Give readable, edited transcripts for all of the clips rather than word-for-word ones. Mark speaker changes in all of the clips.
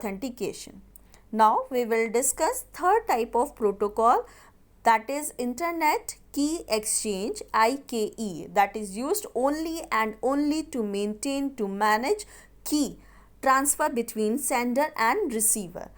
Speaker 1: authentication. Now we will discuss third type of protocol, that is Internet Key Exchange, IKE, that is used only and only to maintain, to manage key transfer between sender and receiver.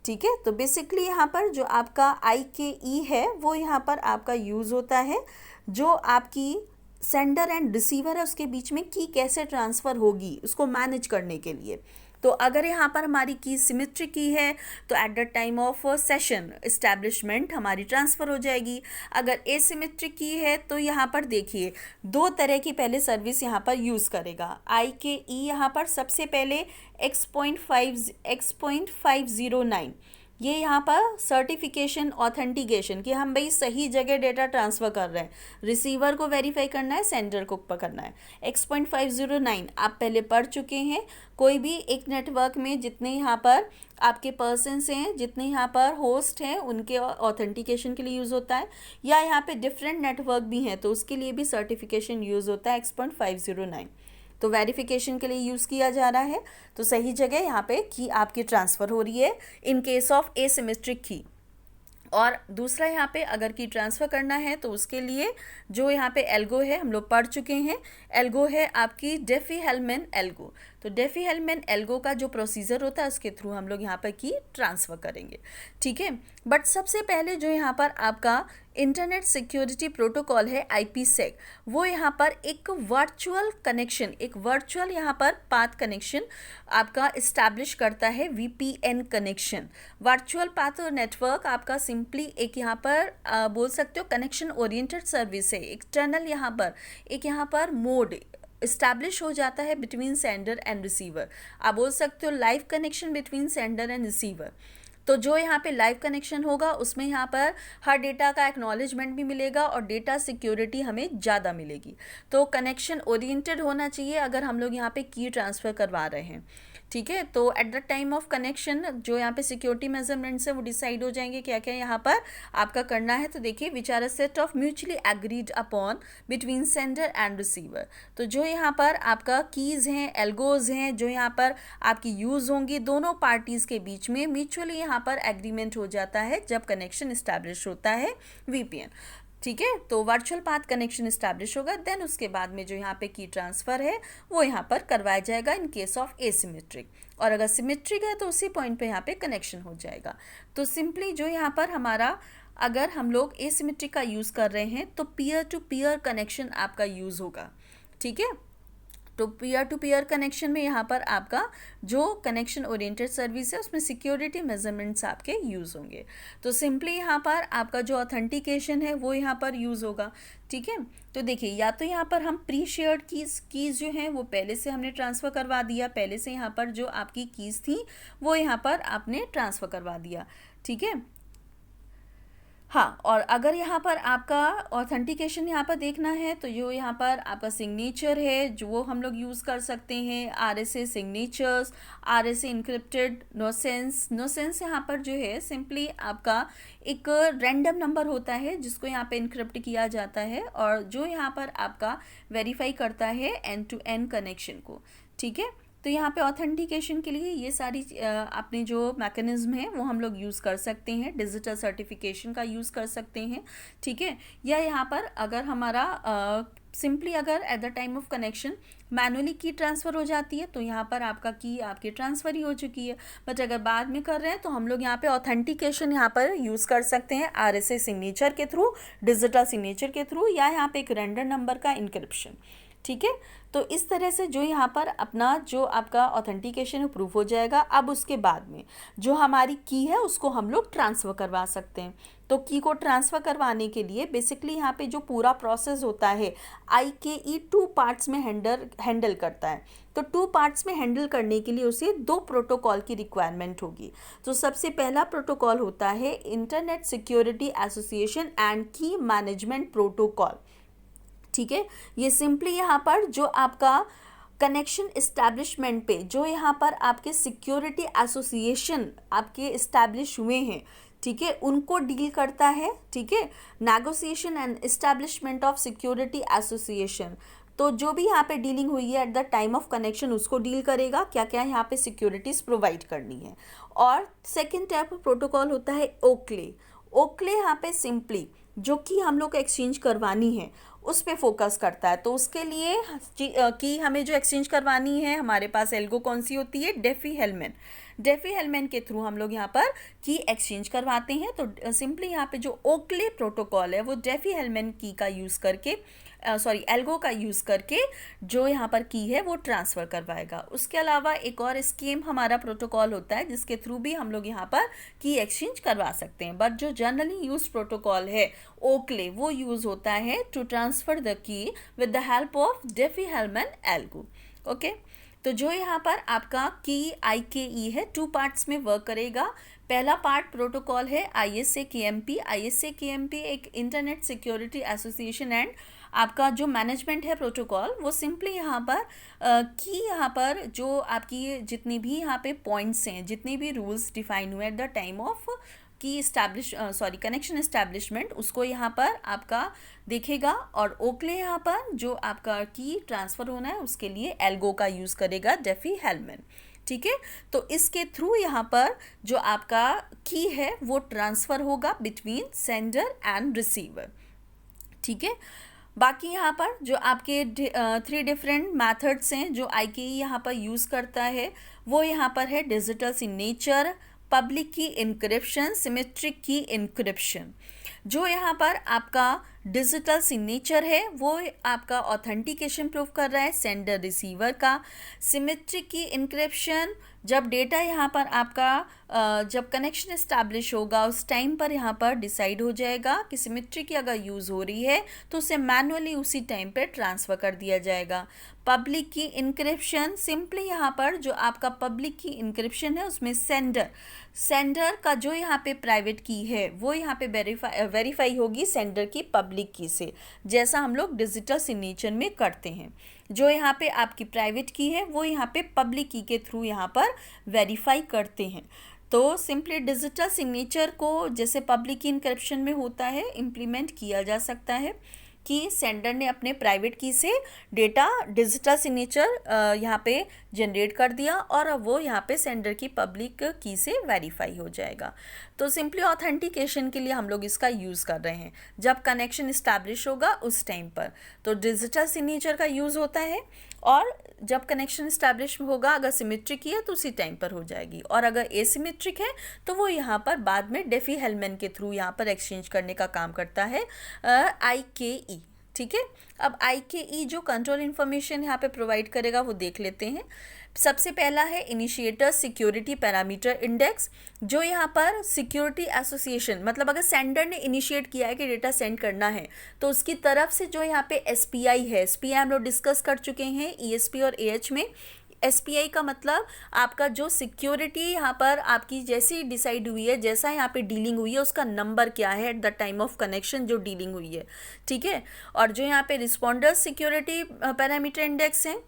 Speaker 1: ठीक है, तो basically यहाँ पर जो आपका IKE है वो यहाँ पर आपका यूज़ होता है, जो आपकी सेंडर एंड रिसीवर है उसके बीच में की कैसे ट्रांसफ़र होगी उसको मैनेज करने के लिए. तो अगर यहाँ पर हमारी की सिमेट्रिक की है तो at the time of session establishment हमारी ट्रांसफ़र हो जाएगी. अगर एसिमेट्रिक की है तो यहाँ पर देखिए दो तरह की पहले सर्विस यहाँ पर यूज़ करेगा. IKE यहाँ पर सबसे पहले X.509 ये यहाँ पर सर्टिफिकेशन ऑथेंटिकेशन कि हम भाई सही जगह डेटा ट्रांसफ़र कर रहे हैं, रिसीवर को वेरीफाई करना है, सेंडर को पकड़ना है. X.509 आप पहले पढ़ चुके हैं. कोई भी एक नेटवर्क में जितने यहाँ पर आपके पर्सन्स हैं, जितने यहाँ पर होस्ट हैं, उनके ऑथेंटिकेशन के लिए यूज़ होता है, या यहाँ पे डिफरेंट नेटवर्क भी हैं तो उसके लिए भी सर्टिफिकेशन यूज़ होता है X.509. तो वेरिफिकेशन के लिए यूज़ किया जा रहा है. तो सही जगह यहाँ पे की आपकी ट्रांसफ़र हो रही है इन केस ऑफ एसिमेट्रिक की. और दूसरा यहाँ पे अगर की ट्रांसफ़र करना है तो उसके लिए जो यहाँ पे एल्गो है हम लोग पढ़ चुके हैं. एल्गो है आपकी डेफी-हेलमैन एल्गो. तो डेफी-हेलमैन एल्गो का जो प्रोसीजर होता है उसके थ्रू हम लोग यहाँ पर की ट्रांसफ़र करेंगे. ठीक है, बट सबसे पहले जो यहाँ पर आपका इंटरनेट सिक्योरिटी प्रोटोकॉल है IPsec, वो यहाँ पर एक वर्चुअल कनेक्शन, एक वर्चुअल यहाँ पर पाथ कनेक्शन आपका इस्टेब्लिश करता है. VPN connection, virtual path network आपका सिंपली एक यहाँ पर बोल सकते हो कनेक्शन ओरिएंटेड सर्विस है. एक्सटर्नल यहाँ पर एक यहाँ पर मोड इस्टेब्लिश हो जाता है बिटवीन सेंडर एंड रिसीवर. आप बोल सकते हो live connection between sender and receiver. तो जो यहाँ पे लाइव कनेक्शन होगा उसमें यहाँ पर हर डेटा का एक्नॉलेजमेंट भी मिलेगा और डेटा सिक्योरिटी हमें ज़्यादा मिलेगी. तो कनेक्शन ओरिएंटेड होना चाहिए अगर हम लोग यहाँ पे की ट्रांसफ़र करवा रहे हैं. ठीक है, तो at the time of connection जो यहाँ पे सिक्योरिटी मेजरमेंट्स है वो डिसाइड हो जाएंगे क्या क्या यहाँ पर आपका करना है. तो देखिए which are a set of mutually agreed upon between sender and receiver. तो जो यहाँ पर आपका कीज़ हैं, एल्गोज हैं, जो यहाँ पर आपकी यूज़ होंगी दोनों पार्टीज़ के बीच में म्यूचुअली यहाँ पर एग्रीमेंट हो जाता है जब कनेक्शन इस्टेब्लिश होता है VPN. ठीक है, तो वर्चुअल पाथ कनेक्शन इस्टेब्लिश होगा, देन उसके बाद में जो यहाँ पे की ट्रांसफ़र है वो यहाँ पर करवाया जाएगा इन केस ऑफ एसिमेट्रिक. और अगर सिमेट्रिक है तो उसी पॉइंट पे यहाँ पे कनेक्शन हो जाएगा. तो सिंपली जो यहाँ पर हमारा अगर हम लोग एसिमेट्रिक का यूज़ कर रहे हैं तो पीयर टू पीयर कनेक्शन आपका यूज़ होगा. ठीक है, तो पीयर टू पीयर कनेक्शन में यहाँ पर आपका जो कनेक्शन ओरिएंटेड सर्विस है उसमें सिक्योरिटी मेजरमेंट्स आपके यूज़ होंगे. तो सिंपली यहाँ पर आपका जो ऑथेंटिकेशन है वो यहाँ पर यूज़ होगा. ठीक है, तो देखिए या तो यहाँ पर हम प्री शेयर्ड कीज़ जो हैं वो पहले से हमने ट्रांसफ़र करवा दिया, पहले से यहाँ पर जो आपकी कीज़ थी वो यहाँ पर आपने ट्रांसफ़र करवा दिया. ठीक है, हाँ, और अगर यहाँ पर आपका ऑथेंटिकेशन यहाँ पर देखना है तो जो यहाँ पर आपका सिग्नेचर है जो वो हम लोग यूज़ कर सकते हैं. RSA signatures, RSA encrypted no sense यहाँ पर जो है सिंपली आपका एक रैंडम नंबर होता है जिसको यहाँ पे इनक्रिप्ट किया जाता है और जो यहाँ पर आपका वेरीफाई करता है एंड टू एंड कनेक्शन को. ठीक है, तो यहाँ पे ऑथेंटिकेशन के लिए ये सारी अपने जो मैकेनिज़्म है वो हम लोग यूज़ कर सकते हैं. डिजिटल सर्टिफिकेशन का यूज़ कर सकते हैं. ठीक है, या यहाँ पर अगर हमारा सिंपली अगर at the time of connection manually की ट्रांसफ़र हो जाती है तो यहाँ पर आपका की आपकी ट्रांसफ़र ही हो चुकी है. बट अगर बाद में कर रहे हैं तो हम लोग यहाँ पे ऑथेंटिकेशन यहाँ पर यूज़ कर सकते हैं RSA सिग्नेचर के थ्रू, डिजिटल सिग्नेचर के थ्रू, या यहाँ पे एक रैंडम नंबर का इनक्रिप्शन. ठीक है, तो इस तरह से जो यहाँ पर अपना जो आपका ऑथेंटिकेशन प्रूफ हो जाएगा. अब उसके बाद में जो हमारी की है उसको हम लोग ट्रांसफ़र करवा सकते हैं. तो की को ट्रांसफ़र करवाने के लिए बेसिकली यहाँ पे जो पूरा प्रोसेस होता है IKE 2 पार्ट्स में हैंडल करता है. तो 2 पार्ट्स में हैंडल करने के लिए उसे 2 प्रोटोकॉल की रिक्वायरमेंट होगी. तो सबसे पहला प्रोटोकॉल होता है इंटरनेट सिक्योरिटी एसोसिएशन एंड की मैनेजमेंट प्रोटोकॉल. ठीक है, ये सिंपली यहाँ पर जो आपका कनेक्शन इस्टेब्लिशमेंट पे जो यहाँ पर आपके सिक्योरिटी एसोसिएशन आपके इस्टेब्लिश हुए हैं, ठीक है, उनको डील करता है. ठीक है, negotiation and establishment of security association. तो जो भी यहाँ पे डीलिंग हुई है at the time of connection उसको डील करेगा, क्या क्या यहाँ पे सिक्योरिटीज़ प्रोवाइड करनी है। और सेकेंड टाइप ऑफ प्रोटोकॉल होता है ओक्ले। ओक्ले यहाँ पे सिंपली जो कि हम लोग को एक्सचेंज करवानी है उस पे फोकस करता है। तो उसके लिए कि हमें जो एक्सचेंज करवानी है, हमारे पास एल्गो कौन सी होती है, डेफी-हेलमैन। डेफी-हेलमैन के थ्रू हम लोग यहाँ पर की एक्सचेंज करवाते हैं। तो सिंपली यहाँ पे जो ओक्ले प्रोटोकॉल है वो डेफी-हेलमैन की का यूज़ करके एल्गो का यूज़ करके जो यहाँ पर की है वो ट्रांसफ़र करवाएगा। उसके अलावा एक और स्कीम हमारा प्रोटोकॉल होता है जिसके थ्रू भी हम लोग यहाँ पर की एक्सचेंज करवा सकते हैं। बट जो जनरली यूज प्रोटोकॉल है ओक्ले, वो यूज़ होता है to transfer the key with the help of Diffie Hellman algo. Okay, तो जो यहाँ पर आपका की IKE है, 2 पार्ट्स में वर्क करेगा। पहला पार्ट प्रोटोकॉल है ISA-KMP। ISA-KMP एक इंटरनेट सिक्योरिटी एसोसिएशन एंड आपका जो मैनेजमेंट है प्रोटोकॉल, वो सिंपली यहाँ पर कि यहाँ पर जो आपकी जितनी भी यहाँ पे पॉइंट्स हैं, जितने भी रूल्स डिफाइन हुए एट द टाइम ऑफ की कनेक्शन इस्टेब्लिशमेंट, उसको यहाँ पर आपका देखेगा। और ओक्ले यहाँ पर जो आपका की ट्रांसफ़र होना है उसके लिए एल्गो का यूज़ करेगा, डेफी-हेलमैन। ठीक है, तो इसके थ्रू यहाँ पर जो आपका की है वो ट्रांसफ़र होगा बिटवीन सेंडर एंड रिसीवर। ठीक है, बाकी यहाँ पर जो आपके 3 डिफरेंट मेथड्स हैं जो IKE यहाँ पर यूज़ करता है, वो यहाँ पर है डिजिटल सिग्नेचर, पब्लिक की इंक्रिप्शन, सिमेट्रिक की इंक्रिप्शन। जो यहाँ पर आपका डिजिटल सिग्नेचर है वो आपका ऑथेंटिकेशन प्रूफ कर रहा है सेंडर रिसीवर का। सिमेट्रिक की इंक्रिप्शन, जब डेटा यहाँ पर आपका जब कनेक्शन इस्टेब्लिश होगा उस टाइम पर यहाँ पर डिसाइड हो जाएगा कि सिमेट्रिक की अगर यूज़ हो रही है तो उसे मैनुअली उसी टाइम पे ट्रांसफ़र कर दिया जाएगा। पब्लिक की इंक्रिप्शन, सिंपली यहाँ पर जो आपका पब्लिक की इंक्रिप्शन है उसमें सेंडर का जो यहाँ पे प्राइवेट की है वो यहाँ पे वेरीफाई होगी सेंडर की पब्लिक की से, जैसा हम लोग डिजिटल सिग्नेचर में करते हैं। जो यहाँ पे आपकी प्राइवेट की है वो यहाँ पे पब्लिक की के थ्रू यहाँ पर वेरीफाई करते हैं। तो सिंपली डिजिटल सिग्नेचर को जैसे पब्लिक की इंक्रिप्शन में होता है इम्प्लीमेंट किया जा सकता है कि सेंडर ने अपने प्राइवेट की से डेटा डिजिटल सिग्नेचर यहाँ पे जनरेट कर दिया और अब वो यहाँ पे सेंडर की पब्लिक की से वेरीफाई हो जाएगा। तो सिंपली ऑथेंटिकेशन के लिए हम लोग इसका यूज़ कर रहे हैं जब कनेक्शन इस्टेब्लिश होगा उस टाइम पर, तो डिजिटल सिग्नेचर का यूज़ होता है। और जब कनेक्शन इस्टेब्लिश होगा अगर सिमेट्रिक है तो उसी टाइम पर हो जाएगी, और अगर एसिमेट्रिक है तो वो यहाँ पर बाद में डेफी-हेलमैन के थ्रू यहाँ पर एक्सचेंज करने का काम करता है IKE। ठीक है, अब IKE जो कंट्रोल इन्फॉर्मेशन यहाँ पे प्रोवाइड करेगा वो देख लेते हैं। सबसे पहला है इनिशिएटर सिक्योरिटी पैरामीटर इंडेक्स, जो यहाँ पर सिक्योरिटी एसोसिएशन, मतलब अगर सेंडर ने इनिशिएट किया है कि डेटा सेंड करना है तो उसकी तरफ से जो यहाँ पे SPI है, SPI हम लोग डिस्कस कर चुके हैं ESP और AH में। SPI का मतलब आपका जो सिक्योरिटी यहाँ पर आपकी जैसी डिसाइड हुई है, जैसा यहाँ पे डीलिंग हुई है उसका नंबर क्या है at the time of connection जो डीलिंग हुई है। ठीक है, और जो यहाँ पे रिस्पॉन्डर सिक्योरिटी पैरामीटर इंडेक्स है,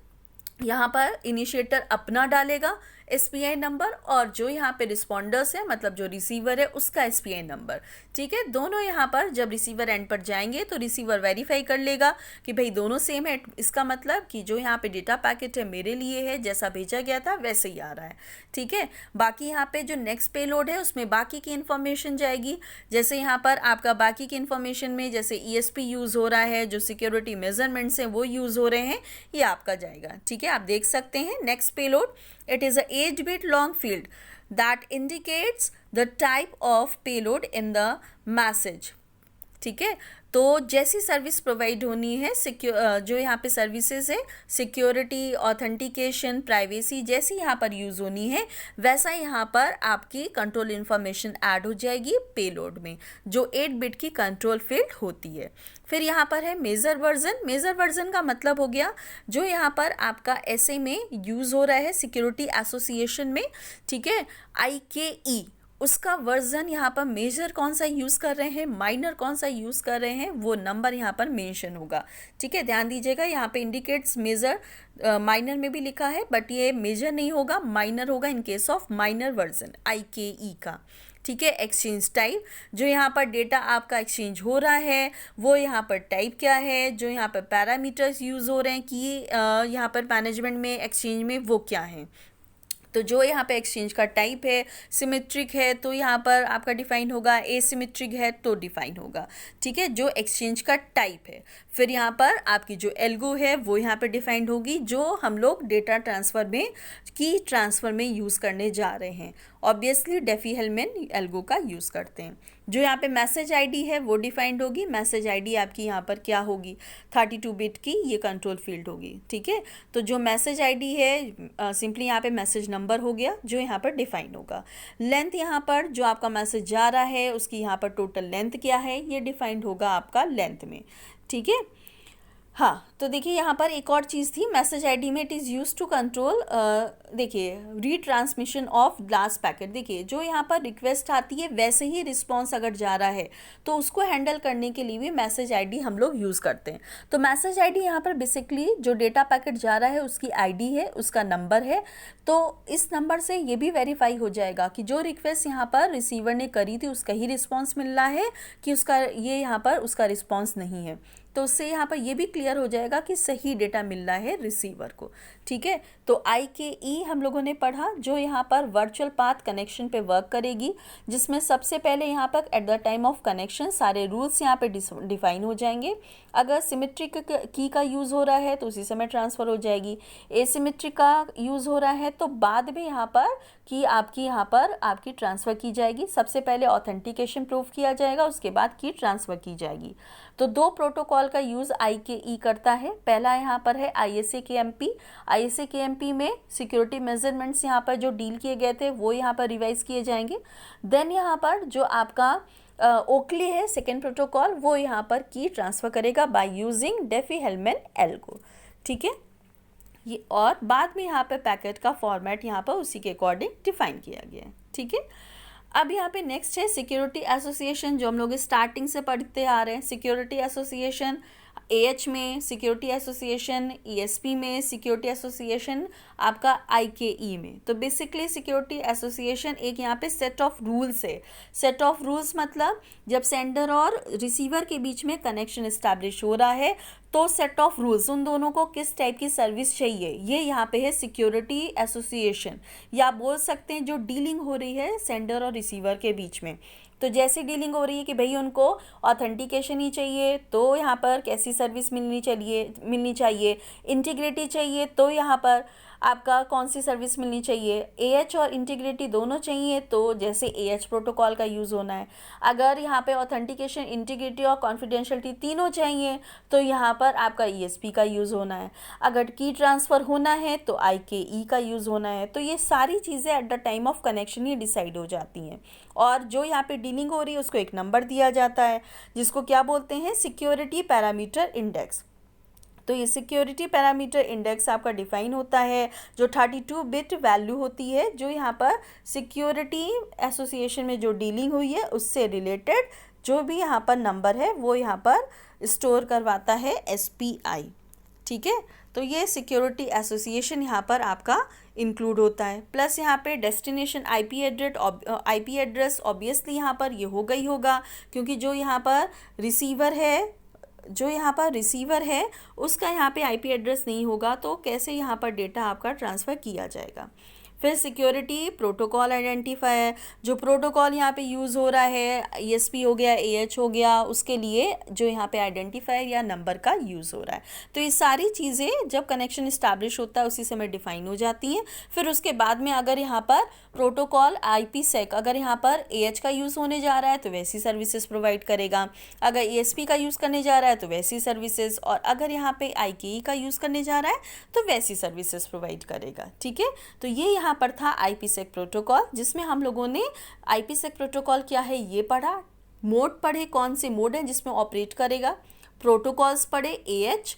Speaker 1: यहाँ पर इनिशिएटर अपना डालेगा SPI नंबर और जो यहाँ पे रिस्पॉन्डर्स है मतलब जो रिसीवर है उसका SPI नंबर। ठीक है, दोनों यहाँ पर जब रिसीवर एंड पर जाएंगे तो रिसीवर वेरीफाई कर लेगा कि भाई दोनों सेम है, इसका मतलब कि जो यहाँ पे डेटा पैकेट है मेरे लिए है, जैसा भेजा गया था वैसे ही आ रहा है। ठीक है, बाकी यहाँ पे जो नेक्स्ट पेलोड है उसमें बाकी की इन्फॉर्मेशन जाएगी, जैसे यहाँ पर आपका बाकी की इन्फॉर्मेशन में जैसे ESP यूज़ हो रहा है, जो सिक्योरिटी मेजरमेंट्स हैं वो यूज़ हो रहे हैं, ये आपका जाएगा। ठीक है, आप देख सकते हैं next payload, it is a 8-bit long field that indicates the type of payload in the message। ठीक है, तो जैसी सर्विस प्रोवाइड होनी है जो यहाँ पे सर्विसेज है सिक्योरिटी, ऑथेंटिकेशन, प्राइवेसी जैसी यहाँ पर यूज़ होनी है वैसा यहाँ पर आपकी कंट्रोल इन्फॉर्मेशन ऐड हो जाएगी पेलोड में, जो 8 बिट की कंट्रोल फील्ड होती है। फिर यहाँ पर है मेजर वर्जन। मेजर वर्जन का मतलब हो गया जो यहाँ पर आपका SA में यूज़ हो रहा है सिक्योरिटी एसोसिएशन में। ठीक है, IKE उसका वर्जन यहाँ पर मेजर कौन सा यूज़ कर रहे हैं, माइनर कौन सा यूज़ कर रहे हैं, वो नंबर यहाँ पर मेंशन होगा। ठीक है, ध्यान दीजिएगा, यहाँ पे इंडिकेट्स मेजर, माइनर में भी लिखा है बट ये मेजर नहीं होगा, माइनर होगा in case of minor version IKE का। ठीक है। एक्सचेंज टाइप, जो यहाँ पर डेटा आपका एक्सचेंज हो रहा है वो यहाँ पर टाइप क्या है, जो यहाँ पर पैरामीटर्स यूज़ हो रहे हैं कि यहाँ पर मैनेजमेंट में एक्सचेंज में वो क्या है। तो जो यहाँ पे एक्सचेंज का टाइप है, सिमेट्रिक है तो यहाँ पर आपका डिफाइन होगा, एसिमेट्रिक है तो डिफाइन होगा। ठीक है, जो एक्सचेंज का टाइप है। फिर यहाँ पर आपकी जो एल्गो है वो यहाँ पे डिफाइंड होगी, जो हम लोग डेटा ट्रांसफ़र में यूज़ करने जा रहे हैं। ऑब्वियसली डेफी-हेलमैन एल्गो का यूज़ करते हैं। जो यहाँ पे मैसेज आईडी है वो डिफाइंड होगी। मैसेज आईडी आपकी यहाँ पर क्या होगी, 32 बिट की ये कंट्रोल फील्ड होगी। ठीक है, तो जो मैसेज आईडी है सिंपली यहाँ पे मैसेज नंबर हो गया जो यहाँ पर डिफाइन होगा। लेंथ, यहाँ पर जो आपका मैसेज जा रहा है उसकी यहाँ पर टोटल लेंथ क्या है ये डिफाइंड होगा आपका लेंथ में। ठीक है, हाँ, तो देखिए यहाँ पर एक और चीज़ थी, मैसेज आईडी में it is use to control, देखिए रीट्रांसमिशन ऑफ लास्ट पैकेट। देखिए जो यहाँ पर रिक्वेस्ट आती है वैसे ही रिस्पॉन्स अगर जा रहा है तो उसको हैंडल करने के लिए भी मैसेज आईडी हम लोग यूज़ करते हैं। तो मैसेज आईडी यहाँ पर बेसिकली जो डेटा पैकेट जा रहा है उसकी आईडी है, उसका नंबर है। तो इस नंबर से ये भी वेरीफाई हो जाएगा कि जो रिक्वेस्ट यहाँ पर रिसीवर ने करी थी उसका ही रिस्पॉन्स मिल रहा है कि उसका ये यहाँ पर उसका रिस्पॉन्स नहीं है। तो उससे यहाँ पर ये भी क्लियर हो जाएगा कि सही डेटा मिल रहा है रिसीवर को। ठीक है, तो IKE हम लोगों ने पढ़ा, जो यहाँ पर वर्चुअल पाथ कनेक्शन पे वर्क करेगी, जिसमें सबसे पहले यहाँ पर at the time of connection सारे रूल्स यहाँ पे डिफाइन हो जाएंगे। अगर सिमेट्रिक की का यूज़ हो रहा है तो उसी समय ट्रांसफ़र हो जाएगी, एसिमेट्रिक का यूज़ हो रहा है तो बाद में यहाँ पर कि आपकी यहाँ पर आपकी ट्रांसफ़र की जाएगी। सबसे पहले ऑथेंटिकेशन प्रूफ किया जाएगा, उसके बाद की ट्रांसफ़र की जाएगी। तो दो प्रोटोकॉल का यूज़ IKE करता है। पहला यहाँ पर है ISA-KMP। ISA-KMP में सिक्योरिटी मेजरमेंट्स यहाँ पर जो डील किए गए थे वो यहाँ पर रिवाइज किए जाएंगे। देन यहाँ पर जो आपका ओकली है सेकेंड प्रोटोकॉल, वो यहाँ पर की ट्रांसफ़र करेगा बाय यूजिंग डेफी-हेलमैन एल्गो। ठीक है, ये और बाद में यहाँ पे पैकेट का फॉर्मेट यहाँ पर उसी के अकॉर्डिंग डिफाइन किया गया है। ठीक है, अब यहाँ पे नेक्स्ट है सिक्योरिटी एसोसिएशन, जो हम लोग स्टार्टिंग से पढ़ते आ रहे हैं। सिक्योरिटी एसोसिएशन AH में, सिक्योरिटी एसोसिएशन ESP में, सिक्योरिटी एसोसिएशन आपका IKE में। तो बेसिकली सिक्योरिटी एसोसिएशन एक यहाँ पे सेट ऑफ रूल्स है। सेट ऑफ रूल्स मतलब जब सेंडर और रिसीवर के बीच में कनेक्शन इस्टेब्लिश हो रहा है तो सेट ऑफ रूल्स, उन दोनों को किस टाइप की सर्विस चाहिए, ये यहाँ पे है सिक्योरिटी एसोसिएशन, या बोल सकते हैं जो डीलिंग हो रही है सेंडर और रिसीवर के बीच में। तो जैसे डीलिंग हो रही है कि भाई उनको ऑथेंटिकेशन ही चाहिए तो यहाँ पर कैसी सर्विस मिलनी चाहिए, इंटीग्रिटी चाहिए तो यहाँ पर आपका कौन सी सर्विस मिलनी चाहिए, AH और इंटीग्रिटी दोनों चाहिए तो जैसे AH प्रोटोकॉल का यूज़ होना है। अगर यहाँ पे ऑथेंटिकेशन, इंटीग्रिटी और कॉन्फिडेंशियलिटी तीनों चाहिए तो यहाँ पर आपका ESP का यूज़ होना है। अगर की ट्रांसफ़र होना है तो IKE का यूज़ होना है। तो ये सारी चीज़ें at the time of connection he decide हो जाती हैं। और जो यहाँ पे डीलिंग हो रही है उसको एक नंबर दिया जाता है जिसको क्या बोलते हैं, सिक्योरिटी पैरामीटर इंडेक्स। तो ये सिक्योरिटी पैरामीटर इंडेक्स आपका डिफाइन होता है, जो 32 बिट वैल्यू होती है, जो यहाँ पर सिक्योरिटी एसोसिएशन में जो डीलिंग हुई है उससे रिलेटेड जो भी यहाँ पर नंबर है वो यहाँ पर स्टोर करवाता है SPI। ठीक है, तो ये सिक्योरिटी एसोसिएशन यहाँ पर आपका इंक्लूड होता है। प्लस यहाँ पे डेस्टिनेशन IP एड्रेस ऑब्वियसली यहाँ पर ये होगा ही होगा, क्योंकि जो यहाँ पर रिसीवर है उसका यहाँ पे IP एड्रेस नहीं होगा तो कैसे यहाँ पर डेटा आपका ट्रांसफ़र किया जाएगा। फिर सिक्योरिटी प्रोटोकॉल आइडेंटिफायर, जो प्रोटोकॉल यहाँ पे यूज़ हो रहा है, ESP हो गया, AH हो गया, उसके लिए जो यहाँ पे आइडेंटिफायर या नंबर का यूज़ हो रहा है। तो ये सारी चीज़ें जब कनेक्शन इस्टेब्लिश होता है उसी समय डिफाइन हो जाती हैं। फिर उसके बाद में अगर यहाँ पर प्रोटोकॉल IPsec, अगर यहाँ पर AH का यूज़ होने जा रहा है तो वैसी सर्विसेज प्रोवाइड करेगा, अगर ESP का यूज़ करने जा रहा है तो वैसी सर्विसेज, और अगर यहाँ पे IKE का यूज़ करने जा रहा है तो वैसी सर्विसेज प्रोवाइड करेगा। ठीक है, तो ये यहाँ पर था IPsec प्रोटोकॉल, जिसमें हम लोगों ने IPsec प्रोटोकॉल क्या है ये पढ़ा, मोड पढ़े, कौन से मोड है जिसमें ऑपरेट करेगा, प्रोटोकॉल्स पढ़े AH,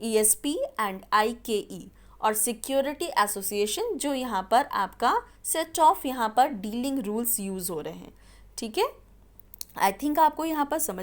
Speaker 1: ESP एंड IKE, और सिक्योरिटी एसोसिएशन जो यहाँ पर आपका सेट ऑफ यहाँ पर डीलिंग रूल्स यूज़ हो रहे हैं। ठीक है, आई थिंक आपको यहाँ पर समझ